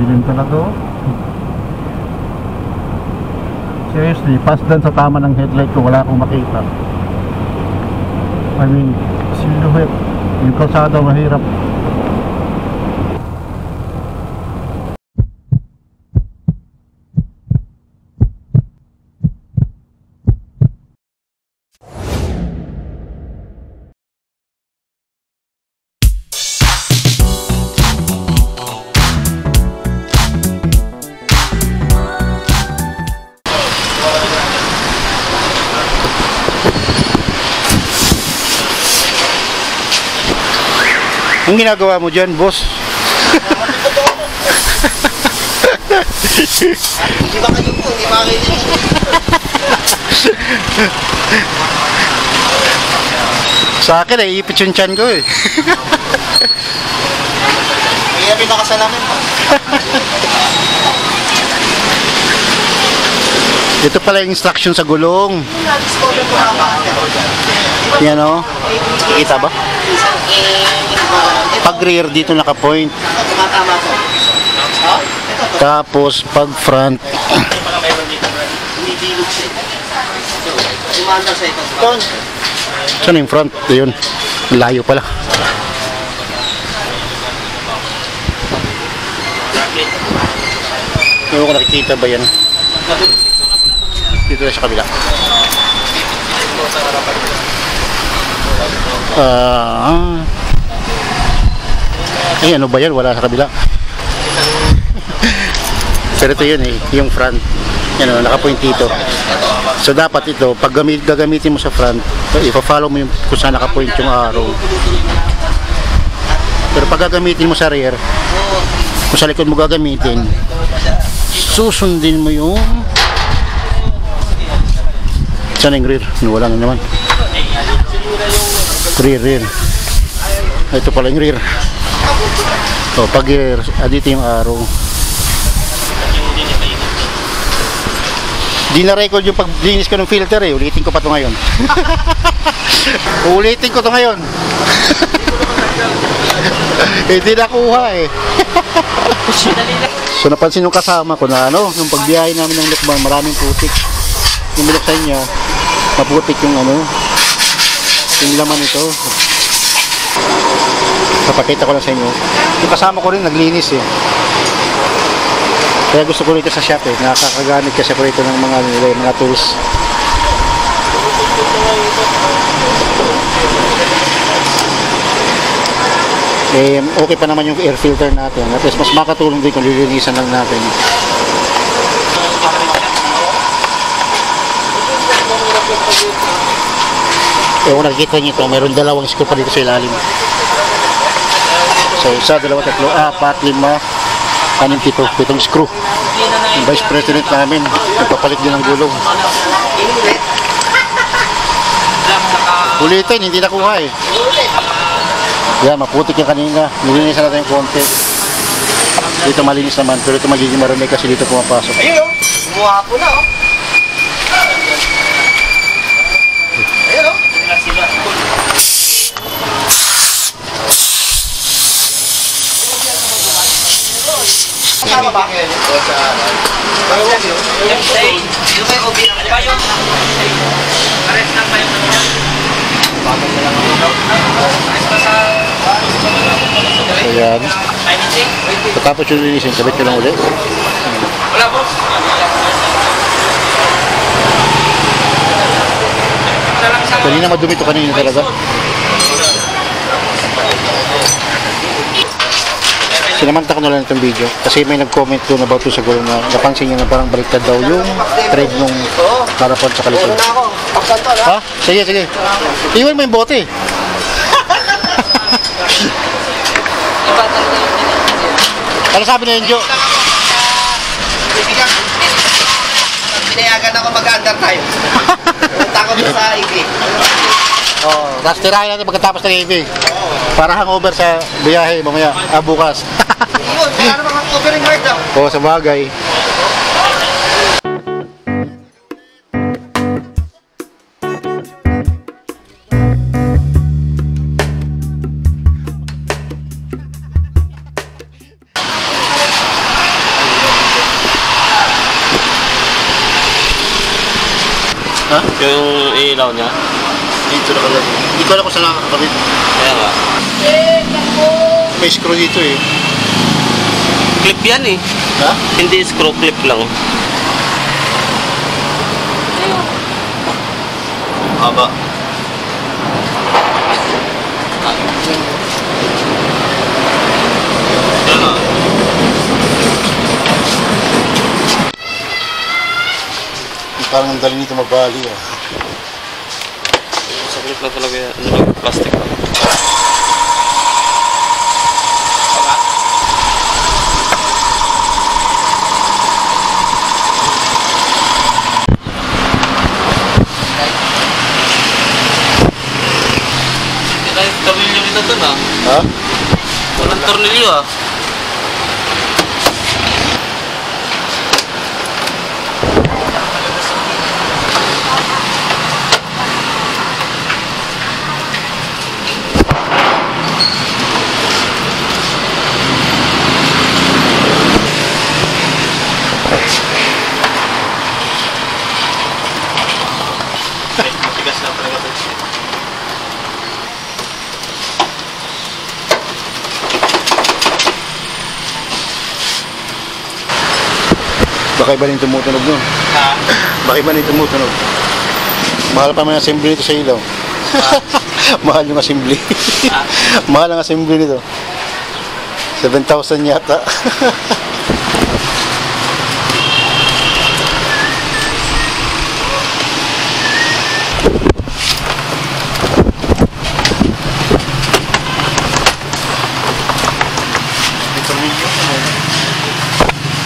dilim talaga oh. Seriously, past dan sa tama ng headlight ko, wala akong makita. I mean, silhouette. Yung kalsada mahirap. Ang ginagawa mo dyan, boss? Hindi ba kayo po? Hindi ba kayo? Sa akin ay ipit yung tiyan ko eh. Kaya pinakasalamin pa. Ito pala yung instruction sa gulong. Yan o. Kikita ba? Pag rear dito naka-point. Tapos pag front. Saan yung front? Yun. Layo pala. Hindi ko nakikita ba yan? Dito na sa kabila. Eh ano ba yan? Wala sa kabila. Pero ito yun eh, yung front. Yan o, nakapoint dito. So dapat ito, pag gagamitin mo sa front, ipa-follow mo yung kung saan nakapoint yung arrow. Pero pag gagamitin mo sa rear, kung sa likod mo gagamitin, susundin mo yung saan yung rear? Wala na naman. Rear. Ito pala yung rear. O, pag rear, dito yung arrow. Di na record yung paglinis ko ng filter eh. Ulitin ko pa ito ngayon. Ulitin ko ito ngayon. Hindi nakuha eh. So napansin yung kasama ko na ano, yung pagbiyahe namin ng Lukban, maraming putik. Yung binuksan niya, maputik yung ano, yung laman nito. Papakita ko lang sa inyo. Yung kasama ko rin naglinis eh. Kaya gusto ko rito sa shop eh. Nakakagamit kasi ko rito ng mga tools. Eh, okay pa naman yung air filter natin. At least mas makatulong din kung lilinisan lang natin. Eh, kung nakikita nyo ito, mayroon dalawang screw pa dito sa ilalim. So, isa, dalawa, tatlo, apat, lima, anim, pitong screw. Yung vice president namin, nagpapalit din ng gulong. Ulitin, hindi nakuha eh. Yan, maputik yung kanina. Nilinisan natin yung konti. Dito malinis naman, pero ito magiging marami kasi dito pumapasok. Ayun o, gumawa po na o. Ayun o. Kasama ba? Yung say, yung may obi na ba yung pares lang ba yung bagay na lang ayan. Pagkapos yung linisin, kabit ko lang ulit. wala po. Kanina madumi ito kanina talaga. Sinamanta ko na lang itong video kasi may nag-comment doon about sa gulong na napansin niya na parang baliktad daw yung thread nung harapan sa kalikod. Ha? Sige, sige. Iwan mo yung bote. Ano sabi na yun, Jo? Pinayagan ako mag-under tayo. Punta ko sa EV. Oo, tapos tirahin natin pagkatapos ng EV. Para hangover sa biyahe mamaya, bukas. Yun, wala namang hangovering hard daw. Oo, sa bagay. Ha? Yung ilaw niya. Dito nakalagay. Hindi ko alam kung saan nakakabit. Kaya nga. May screw dito eh. Clip yan eh. Ha? Hindi screw, clip lang. Haba. Kaya nga. Parang ang dali nito mabali ah. Sa clip lang talaga yan. Ano lang, plastic. Tornilyo kita dun ah. Ha? Walang tornilyo ah. Matigas na talaga ito. Baka iba rin tumutunog nun. Ha? Baka iba rin tumutunog. Mahal pa may assembly nito sa ilaw. Mahal yung assembly. Mahal ang assembly nito. 7,000 yata.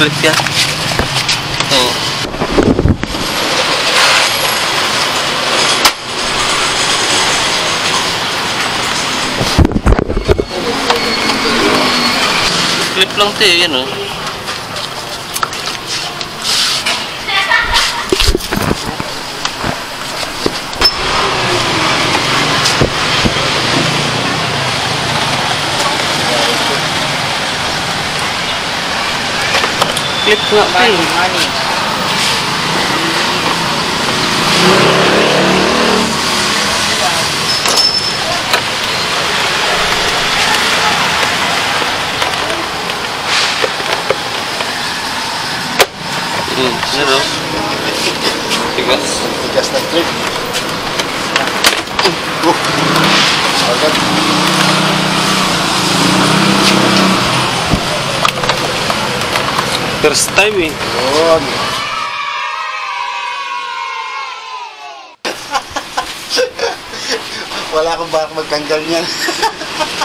Clip yan. Oo. Clip lang ito eh, yan o. Clip nga pa eh. Money. Ano? Tigas. Tigas ng trip. Agad. First time eh. Yun. Wala akong bakit magtanggal niyan.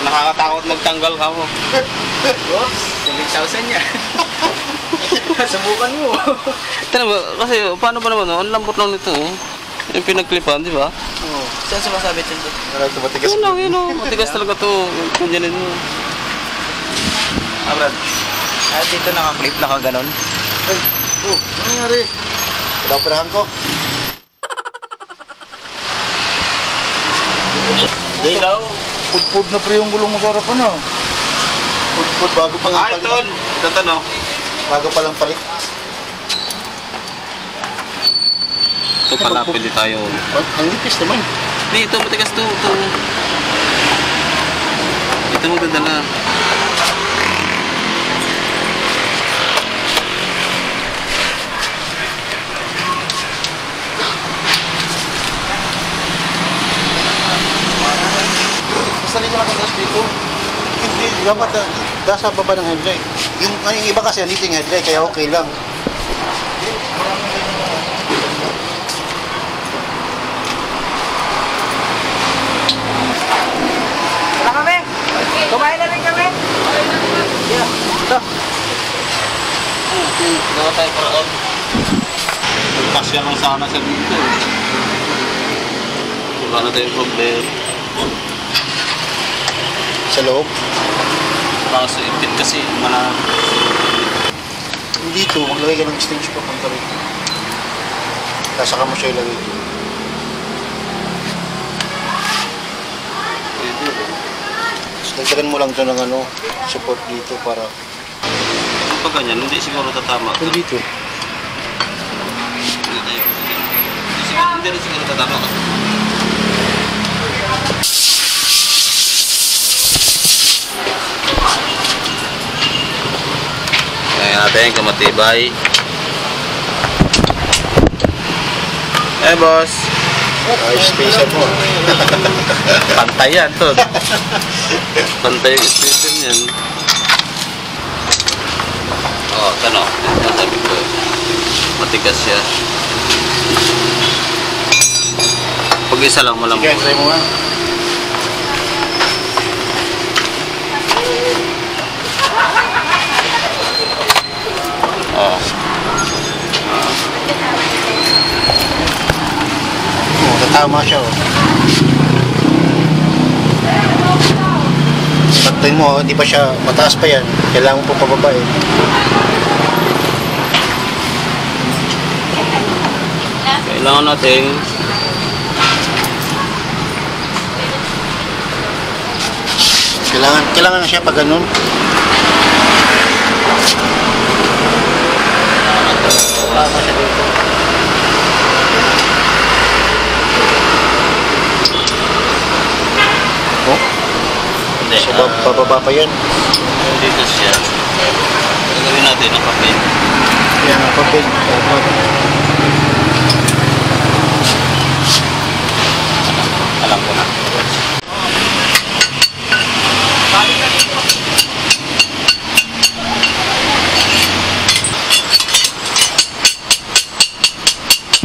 Nakakatakot magtanggal ka mo. Oops, 7,000 yan. Subukan mo. Tara ba, kasi paano ba naman, ang lambot lang nito eh. Yung pinagklipan, di ba? Oo. Saan sumasabit yun? Wala ito matigas. Yun lang, yun o. Matigas talaga to. Kunyanin mo. Brad. Dito naka-clip, naka-ganon. Ay, oh, ano nangyari? Wala operahan ko. Ilaw. Pud-pud na pre yung gulong mo sa harapan ah. Pud-pud bago pa nga palit. Ito no. Bago pa lang palit. Ito pala, pwede tayo. Ang nipis naman. Hindi, ito matigas to. Ito maganda na. Basta dito nakatas dito. Hindi, dapat nasa baba ng headlight. Yung iba kasi andito yung headlight, kaya okay lang. Wala kami. Kumain na rin kami. Ito. Gawa tayo paraan. Kasya lang sana sa dito. Wala na tayong problema. Sa loob. Kaso ipit kasi Dito, maglagay ka ng extension pa pang rito. Saka mo siya ilagay dito. pwede. Dagdagan mo lang ito ng support dito para... Pag ganyan, hindi siguro tatama. Kung dito. Hindi siguro Hindi rin siguro tatama ka. Ngayon natin, kamatibay. Boss. Ay, space mo. Pantay yan, to. Pantay yung station yan. Oh, tano. Sabi ko. Matigas siya. Pag isa lang, malamang. Sige, try mo nga. Oh. Tatama siya, oh. Pagtayin mo, hindi pa siya, mataas pa yan. Kailangan mo po pababa, eh. Kailangan natin Kailangan na siya pag ganun. Tama siya dito. Oh? hindi. So, bababa pa yan. Dito siya. Gagawin natin ang papel. Yan ang papel. Alam ko na.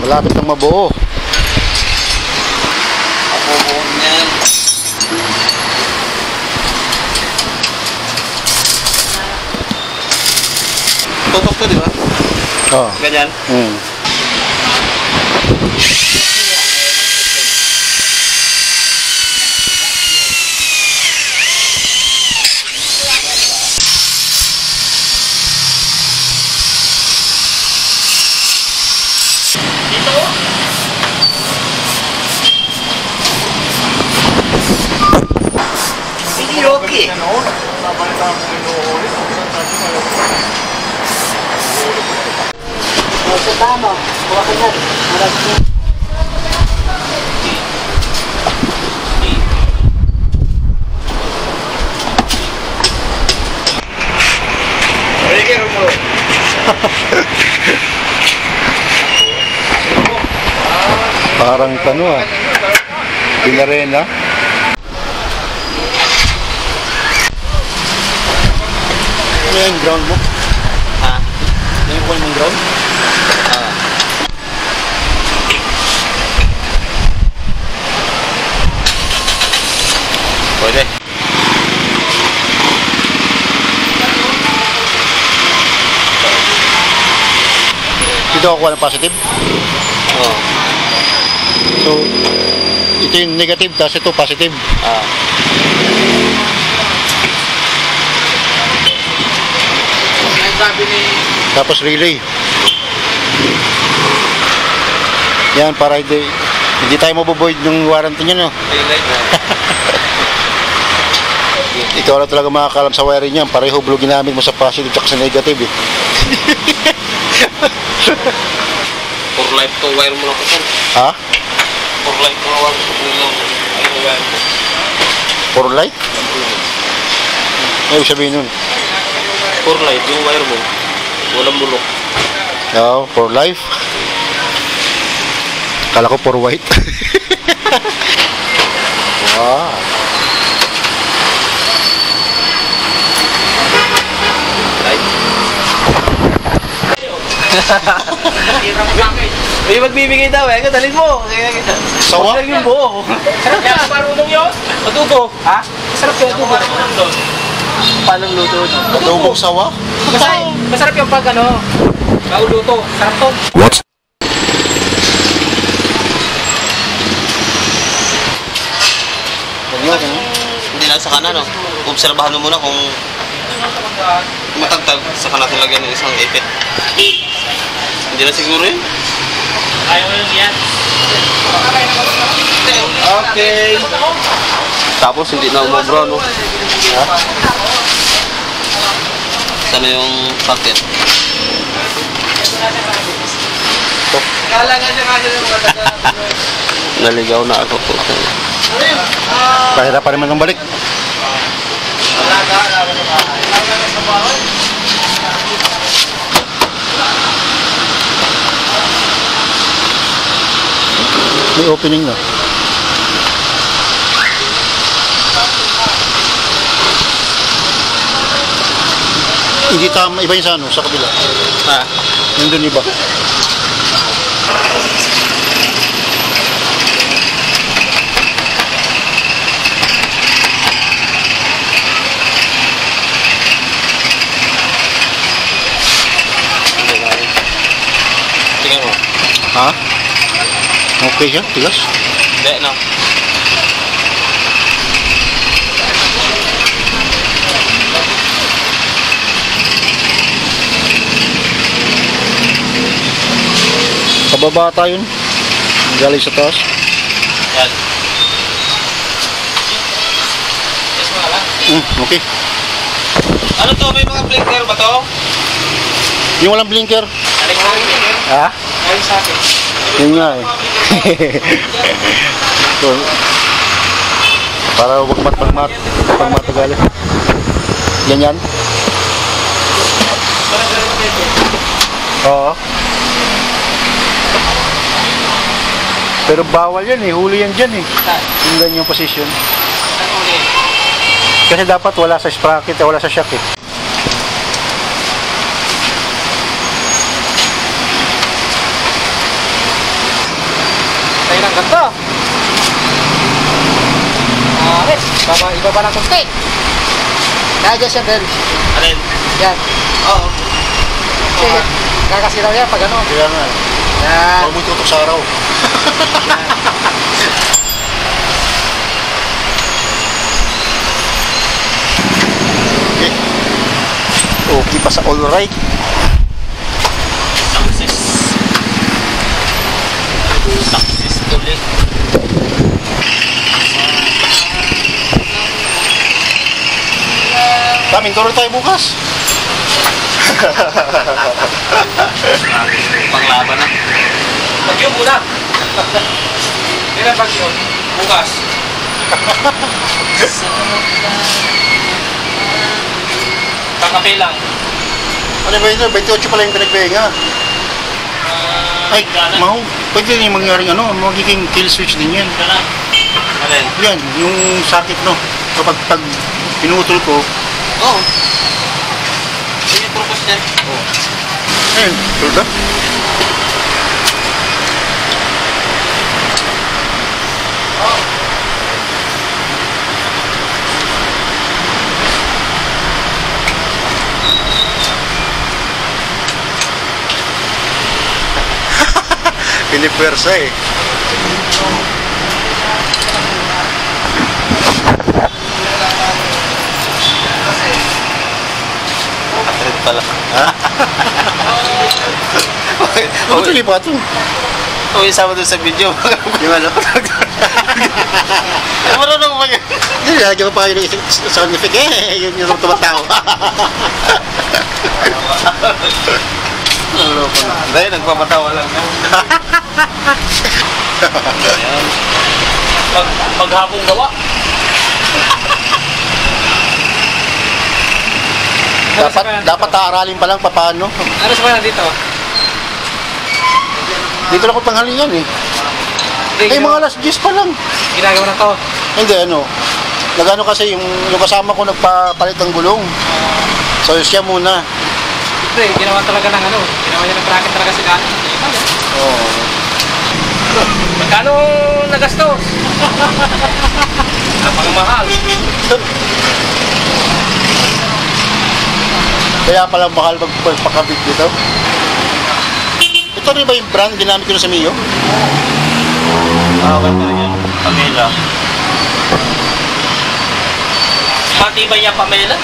Malapit ng mabuo. Ako buong niyan. Tutok to, di ba? Oh. Ganyan. Okay. Sa tama, kuha ka yan. Marami. Parang tano, ah. Pinarena. Ano yung ground mo? Ha? Ano yung mong ground? Pwede. Dito ako kuha ng positive. Oh. So, ito yung negative, tapos ito positive. Ah. Tapos relay. Yan, para hindi tayo mabuboid ng warranty niya, no? Ikaw na talaga makakalam sa wiring niyan. Pareho blue ginamit mo sa positive at sa negative, eh. For life to wire mo lang ko, sir. Ha? For life to wire mo lang. Ay, wire mo. For light? Ano sabihin nun? For life, yung wire mo. Walang bulok. No, for life. Kala ko for white. Wow. May magbibigay daw eh. Dalhin mo. Sawa? Huwag lang yung buo. Sarap yan. Marunong yun. Adobo. Ha? Sarap yung adobo. Paano luto? Adobong sawa? Masarap yung pag ano, mauluto. Sarap to. What? Hindi lang sa kanan, no? Obserbahan mo muna kung matagtag. Saka natin lagyan ng isang ipit. Hindi na siguro yun. Ayaw mo yung yan. Okay. Tapos hindi na umabra, no? Sana yung packet. to. Kala nga siya kasi ng mga taga. Naligaw na ako po. Pahirapan naman ng balik. Alaga sa bahay. May opening na. Hindi tama, iba yung sa ano, sa kabila. Ha? Nandun iba. Tingnan mo. Ha? Okay siya, tigas. Hindi, no? Pababa yun. Galing sa taas. Yan. Yes, mga lang. Okay. Ano to? May mga blinker ba to? Yung walang blinker. Aling sa akin. Ha? Aling sa akin. Yun nga eh. So, para huwag matagalan. Ganyan. Oo. Pero bawal yan eh. Huli yan dyan eh. Yung ganyang position. Kasi dapat wala sa sprocket, wala sa shock eh. Tayo ng ganito. Ares, ibaba ng kunti. Dahil siya din. Alin? Yan. Oo. Kasi kakasiraw yan pag ano. Kaya nga eh. Yan. Huwag mo itutok sa araw. Okay. Okay pa sa all right. Successfully. Kaming tuloy tayo bukas. Panglaban na. Bagyo muna. Kailan bagyo? Bukas. Kakape lang. Ano ba yun? 28 pala yung pinagpahinga. Ay, maho. Pwede din yung mangyaring ano, magiging kill switch din yan. Alin? Yan, yung sakit no. Kapag pinutol ko, Oo. Yun yung purpose niyan. ayun, tulda. Pinipuwersa eh. Atred pala. Ha? Ano ito lipat ito? Oo, isama doon sa video. Yung ano? Marunong ba yun? Hindi, lagyan ko pa yung sound effect eh. Yun yung tumatao. Dahil nagpapatawa lang. Paghapong gawa. Dapat aaralin pa lang paano. Ano sa mga dito? Dito lang ko tanghalingan eh. Ay, mga alas 10 pa lang. Ginagawa na to. Hindi, ano. Nagano kasi yung kasama ko nagpapalit ng gulong. So, siya muna. Ito eh, ginawa talaga ng ano. Ginawa niya ng bracket talaga si Dani. Oo. Magkano nagastos? Napakamahal. Kaya pala mahal magpakabit dito. Ito rin ba yung brand ginamit ko na sa Mio? Ganda yan. Pamela. Pati ba niya Pamela?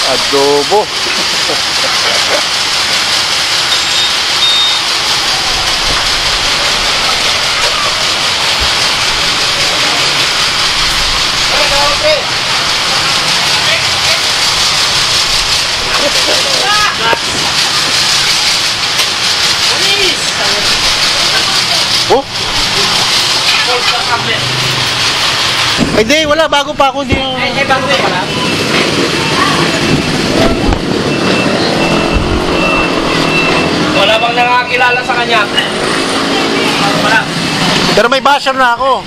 Adobo. tablet. Hindi, wala. Bago pa ako. Hindi. Ay, bago pa pala. Wala bang nakakilala sa kanya? Bago pala. Pero may basher na ako.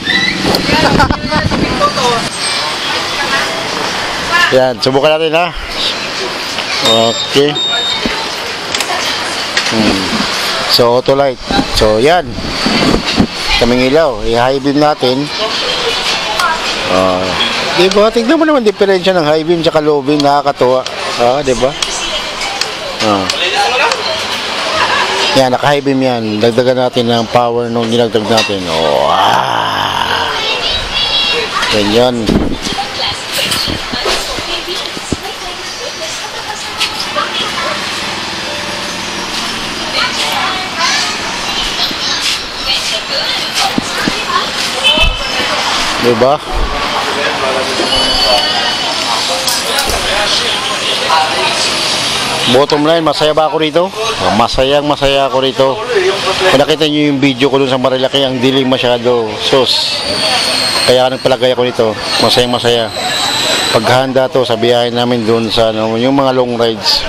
Yan, subukan natin ha. Okay. So, auto light. So, yan. Kaming ilaw. I-high beam natin. Diba? Tignan mo naman diferensya ng high beam at low beam. Nakakatuwa. Diba? Yan, naka-high beam yan. Dagdagan natin ng power nung dinagdag natin. Ganyan. Diba? Bottom line, masaya ba ako rito? Masaya ako rito. Kung nakita nyo yung video ko dun sa Marilaki, ang dilim masyado. Sus. Kaya nagpalagay ako nito. Masaya. Paghahanda to sa biyahe namin dun sa yung mga long rides.